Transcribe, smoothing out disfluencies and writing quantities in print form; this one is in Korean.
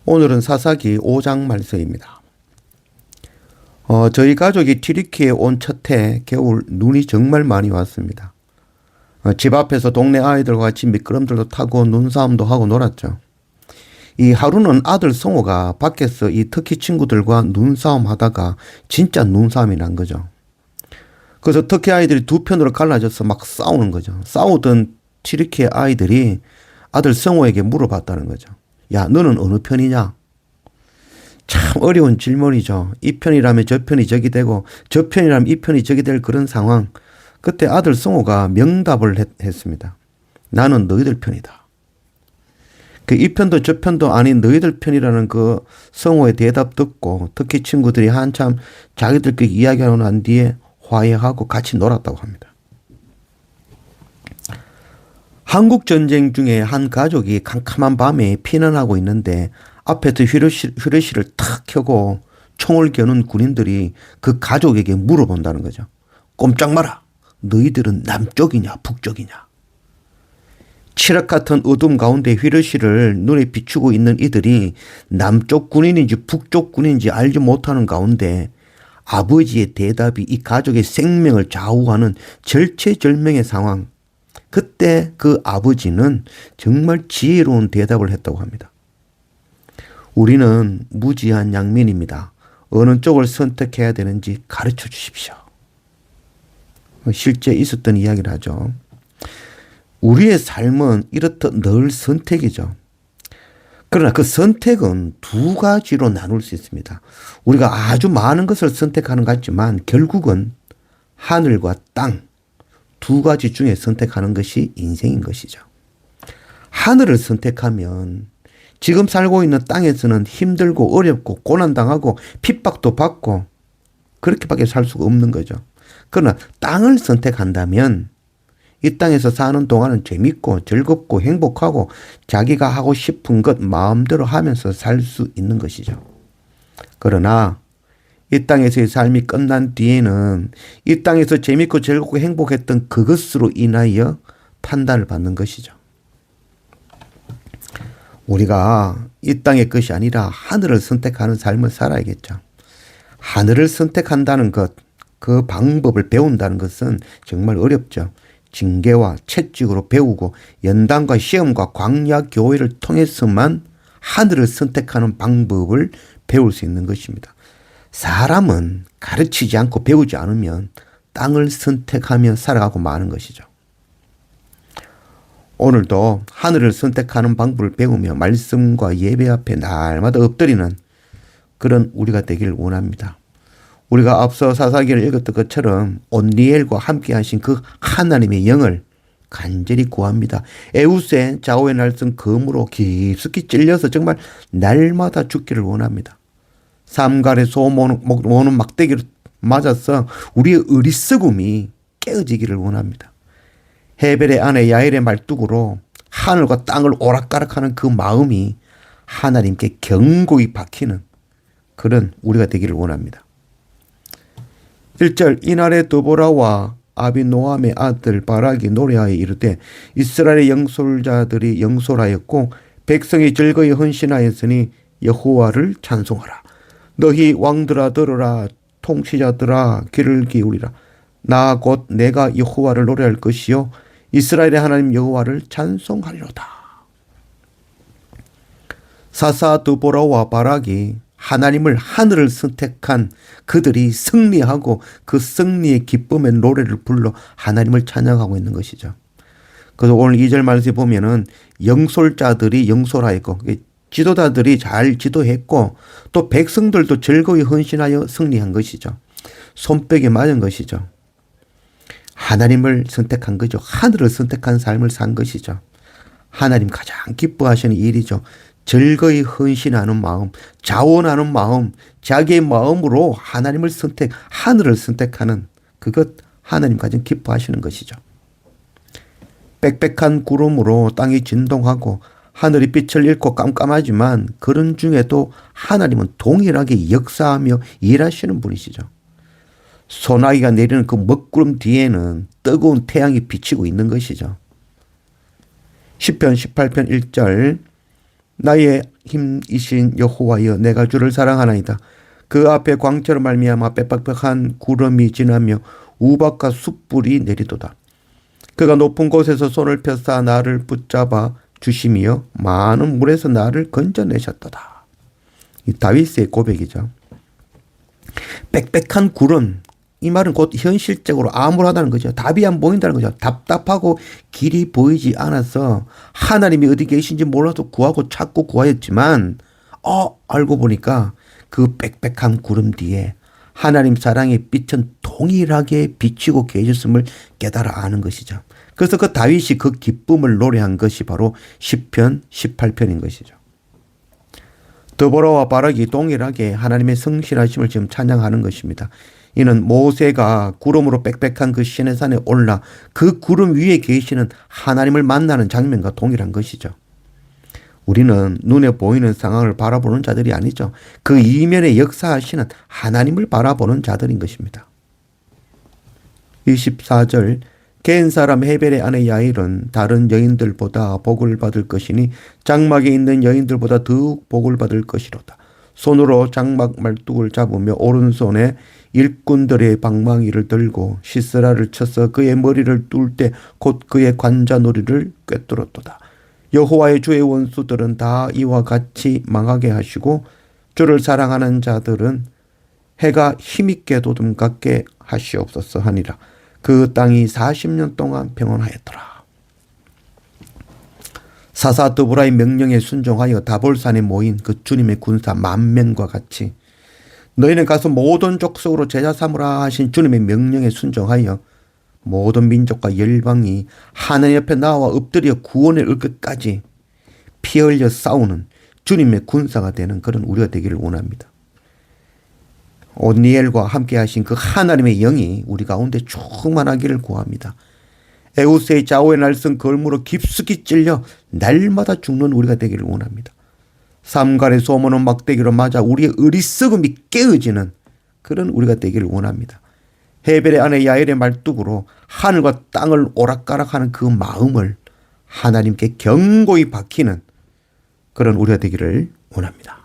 오늘은 사사기 5장 말씀입니다. 저희 가족이 튀르키예에 온 첫 해 겨울 눈이 정말 많이 왔습니다. 집 앞에서 동네 아이들과 같이 미끄럼틀도 타고 눈싸움도 하고 놀았죠. 이 하루는 아들 성호가 밖에서 이 터키 친구들과 눈싸움 하다가 진짜 눈싸움이 난 거죠. 그래서 터키 아이들이 두 편으로 갈라져서 막 싸우는 거죠. 싸우던 튀르키예 아이들이 아들 성호에게 물어봤다는 거죠. 야, 너는 어느 편이냐? 참 어려운 질문이죠. 이 편이라면 저 편이 저기 되고 저 편이라면 이 편이 저기 될 그런 상황. 그때 아들 성호가 명답을 했습니다. 나는 너희들 편이다. 그 이 편도 저 편도 아닌 너희들 편이라는 그 성호의 대답 듣고 특히 친구들이 한참 자기들끼리 이야기하고 난 뒤에 화해하고 같이 놀았다고 합니다. 한국 전쟁 중에 한 가족이 캄캄한 밤에 피난하고 있는데 앞에서 휴대실을 탁 켜고 총을 겨눈 군인들이 그 가족에게 물어본다는 거죠. 꼼짝 마라. 너희들은 남쪽이냐 북쪽이냐. 칠흑 같은 어둠 가운데 휴대실을 눈에 비추고 있는 이들이 남쪽 군인인지 북쪽 군인인지 알지 못하는 가운데 아버지의 대답이 이 가족의 생명을 좌우하는 절체절명의 상황. 그때 그 아버지는 정말 지혜로운 대답을 했다고 합니다. 우리는 무지한 양민입니다. 어느 쪽을 선택해야 되는지 가르쳐 주십시오. 실제 있었던 이야기를 하죠. 우리의 삶은 이렇듯 늘 선택이죠. 그러나 그 선택은 두 가지로 나눌 수 있습니다. 우리가 아주 많은 것을 선택하는 것 같지만 결국은 하늘과 땅 두 가지 중에 선택하는 것이 인생인 것이죠. 하늘을 선택하면 지금 살고 있는 땅에서는 힘들고 어렵고 고난당하고 핍박도 받고 그렇게밖에 살 수가 없는 거죠. 그러나 땅을 선택한다면 이 땅에서 사는 동안은 재밌고 즐겁고 행복하고 자기가 하고 싶은 것 마음대로 하면서 살 수 있는 것이죠. 그러나 이 땅에서의 삶이 끝난 뒤에는 이 땅에서 재밌고 즐겁고 행복했던 그것으로 인하여 판단을 받는 것이죠. 우리가 이 땅의 것이 아니라 하늘을 선택하는 삶을 살아야겠죠. 하늘을 선택한다는 것, 그 방법을 배운다는 것은 정말 어렵죠. 징계와 채찍으로 배우고 연단과 시험과 광야 교회를 통해서만 하늘을 선택하는 방법을 배울 수 있는 것입니다. 사람은 가르치지 않고 배우지 않으면 땅을 선택하며 살아가고 마는 것이죠. 오늘도 하늘을 선택하는 방법을 배우며 말씀과 예배 앞에 날마다 엎드리는 그런 우리가 되기를 원합니다. 우리가 앞서 사사기를 읽었던 것처럼 온니엘과 함께 하신 그 하나님의 영을 간절히 구합니다. 에우스의 좌우의 날선 검으로 깊숙이 찔려서 정말 날마다 죽기를 원합니다. 삼갈의 소 모는 막대기로 맞아서 우리의 어리석음이 깨어지기를 원합니다. 헤벨의 아내 야엘의 말뚝으로 하늘과 땅을 오락가락하는 그 마음이 하나님께 견고히 박히는 그런 우리가 되기를 원합니다. 1절 이날에 드보라와 아비노함의 아들 바락이 노래하여 이르되 이스라엘의 영솔자들이 영솔하였고 백성이 즐거이 헌신하였으니 여호와를 찬송하라. 너희 왕들아 들으라. 통치자들아 귀를 기울이라. 나 곧 내가 여호와를 노래할 것이요 이스라엘의 하나님 여호와를 찬송하리로다. 사사 드보라와 바락이 하나님을 하늘을 선택한 그들이 승리하고 그 승리의 기쁨의 노래를 불러 하나님을 찬양하고 있는 것이죠. 그래서 오늘 2절 말씀에 보면은 영솔자들이 영솔하였고 지도자들이 잘 지도했고 또 백성들도 즐거이 헌신하여 승리한 것이죠. 손뼉에 맞은 것이죠. 하나님을 선택한 거죠. 하늘을 선택한 삶을 산 것이죠. 하나님 가장 기뻐하시는 일이죠. 즐거이 헌신하는 마음, 자원하는 마음, 자기의 마음으로 하나님을 하늘을 선택하는 그것 하나님 가장 기뻐하시는 것이죠. 빽빽한 구름으로 땅이 진동하고 하늘이 빛을 잃고 깜깜하지만 그런 중에도 하나님은 동일하게 역사하며 일하시는 분이시죠. 소나기가 내리는 그 먹구름 뒤에는 뜨거운 태양이 비치고 있는 것이죠. 시편 18편 1절 나의 힘이신 여호와여 내가 주를 사랑하나이다. 그 앞에 광채로 말미암아 빽빽한 구름이 지나며 우박과 숯불이 내리도다. 그가 높은 곳에서 손을 펴사 나를 붙잡아 주심이여 많은 물에서 나를 건져내셨도다. 이 다윗의 고백이죠. 빽빽한 구름, 이 말은 곧 현실적으로 암울하다는 거죠. 답이 안 보인다는 거죠. 답답하고 길이 보이지 않아서 하나님이 어디 계신지 몰라서 구하고 찾고 구하였지만 알고 보니까 그 빽빽한 구름 뒤에 하나님 사랑의 빛은 동일하게 비치고 계셨음을 깨달아 아는 것이죠. 그래서 그 다윗이 그 기쁨을 노래한 것이 바로 시편 18편인 것이죠. 드보라와 바락이 동일하게 하나님의 성실하심을 지금 찬양하는 것입니다. 이는 모세가 구름으로 빽빽한 그 시내산에 올라 그 구름 위에 계시는 하나님을 만나는 장면과 동일한 것이죠. 우리는 눈에 보이는 상황을 바라보는 자들이 아니죠. 그 이면에 역사하시는 하나님을 바라보는 자들인 것입니다. 24절 겐 사람 헤벨의 아내 야일은 다른 여인들보다 복을 받을 것이니 장막에 있는 여인들보다 더욱 복을 받을 것이로다. 손으로 장막 말뚝을 잡으며 오른손에 일꾼들의 방망이를 들고 시스라를 쳐서 그의 머리를 뚫을 때 곧 그의 관자놀이를 꿰뚫었도다. 여호와의 주의 원수들은 다 이와 같이 망하게 하시고 주를 사랑하는 자들은 해가 힘있게 도둠같게 하시옵소서 하니라. 그 땅이 40년 동안 평온하였더라. 사사 드보라의 명령에 순종하여 다볼산에 모인 그 주님의 군사 10,000명과 같이 너희는 가서 모든 족속으로 제자 삼으라 하신 주님의 명령에 순종하여 모든 민족과 열방이 하나님 옆에 나와 엎드려 구원을 얻을 끝까지 피 흘려 싸우는 주님의 군사가 되는 그런 우리가 되기를 원합니다. 온니엘과 함께 하신 그 하나님의 영이 우리 가운데 충만하기를 구합니다. 에우스의 좌우의 날선 걸무로 깊숙이 찔려 날마다 죽는 우리가 되기를 원합니다. 삼갈의 소모는 막대기로 맞아 우리의 어리석음이 깨어지는 그런 우리가 되기를 원합니다. 헤벨의 아내 야엘의 말뚝으로 하늘과 땅을 오락가락하는 그 마음을 하나님께 견고히 박히는 그런 우리가 되기를 원합니다.